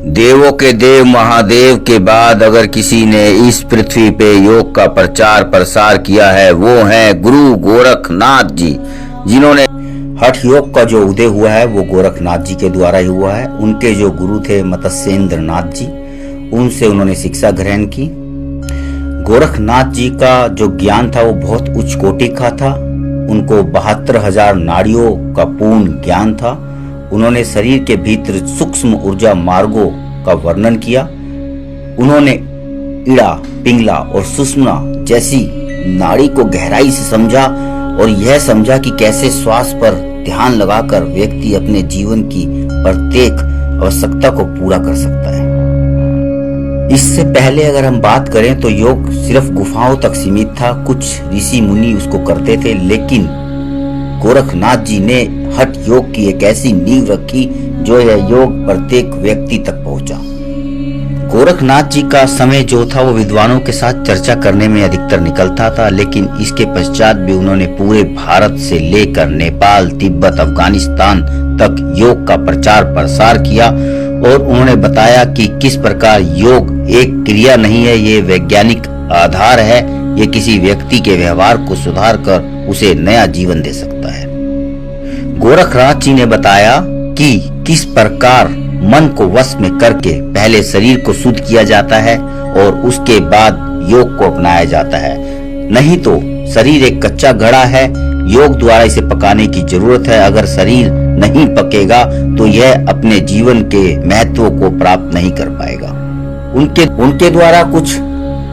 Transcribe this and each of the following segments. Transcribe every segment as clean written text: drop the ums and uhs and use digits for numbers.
देवों के देव महादेव के बाद अगर किसी ने इस पृथ्वी पे योग का प्रचार प्रसार किया है वो है गुरु गोरखनाथ जी, जिन्होंने हठ योग का जो उदय हुआ है वो गोरखनाथ जी के द्वारा ही हुआ है। उनके जो गुरु थे मत्स्येंद्र नाथ जी, उनसे उन्होंने शिक्षा ग्रहण की। गोरखनाथ जी का जो ज्ञान था वो बहुत उच्च कोटि का था। उनको 72,000 नाड़ियों का पूर्ण ज्ञान था। उन्होंने शरीर के भीतर सूक्ष्म ऊर्जा मार्गों का वर्णन किया। उन्होंने इड़ा, पिंगला और सुषुम्ना जैसी नाड़ी को गहराई से समझा और यह समझा कि कैसे श्वास पर ध्यान लगाकर व्यक्ति अपने जीवन की प्रत्येक आवश्यकता को पूरा कर सकता है। इससे पहले अगर हम बात करें तो योग सिर्फ गुफाओं तक सीमित था। कुछ ऋषि मुनि उसको करते थे, लेकिन गोरखनाथ जी ने हठ योग की एक ऐसी नींव रखी जो यह योग प्रत्येक व्यक्ति तक पहुंचा। गोरखनाथ जी का समय जो था वो विद्वानों के साथ चर्चा करने में अधिकतर निकलता था, लेकिन इसके पश्चात भी उन्होंने पूरे भारत से लेकर नेपाल, तिब्बत, अफगानिस्तान तक योग का प्रचार प्रसार किया और उन्होंने बताया कि किस प्रकार योग एक क्रिया नहीं है, ये वैज्ञानिक आधार है। ये किसी व्यक्ति के व्यवहार को सुधार कर उसे नया जीवन दे सकता है। गोरखनाथ जी ने बताया कि किस प्रकार मन को वश में करके पहले शरीर को शुद्ध किया जाता है और उसके बाद योग को अपनाया जाता है। नहीं तो शरीर एक कच्चा घड़ा है, योग द्वारा इसे पकाने की जरूरत है। अगर शरीर नहीं पकेगा तो यह अपने जीवन के महत्व को प्राप्त नहीं कर पाएगा। उनके द्वारा कुछ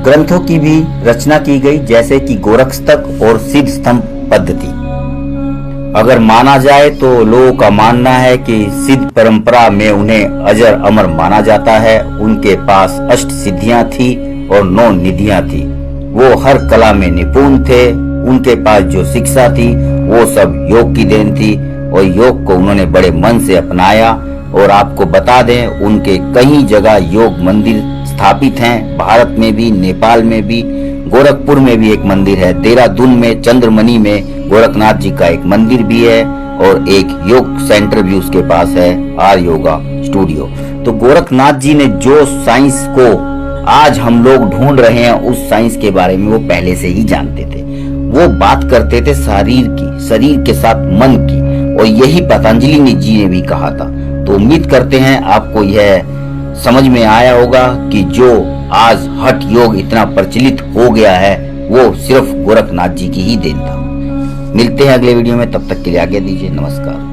ग्रंथों की भी रचना की गई, जैसे कि गोरक्षतक और सिद्ध स्तंभ पद्धति। अगर माना जाए तो लोगों का मानना है कि सिद्ध परंपरा में उन्हें अजर अमर माना जाता है। उनके पास 8 सिद्धियां थी और 9 निधियां थी। वो हर कला में निपुण थे। उनके पास जो शिक्षा थी वो सब योग की देन थी और योग को उन्होंने बड़े मन से अपनाया। और आपको बता दें, उनके कई जगह योग मंदिर स्थापित हैं, भारत में भी, नेपाल में भी, गोरखपुर में भी एक मंदिर है, देहरादून में चंद्रमणि में गोरखनाथ जी का एक मंदिर भी है और एक योग सेंटर भी उसके पास है, आर योगा स्टूडियो। तो गोरखनाथ जी ने जो साइंस को आज हम लोग ढूंढ रहे हैं उस साइंस के बारे में वो पहले से ही जानते थे। वो बात करते थे शरीर की, शरीर के साथ मन की, और यही पतंजलि जी ने भी कहा था। तो उम्मीद करते हैं आपको यह समझ में आया होगा कि जो आज हठ योग इतना प्रचलित हो गया है वो सिर्फ गोरखनाथ जी की ही देन था। मिलते हैं अगले वीडियो में, तब तक के लिए आज्ञा दीजिए। नमस्कार।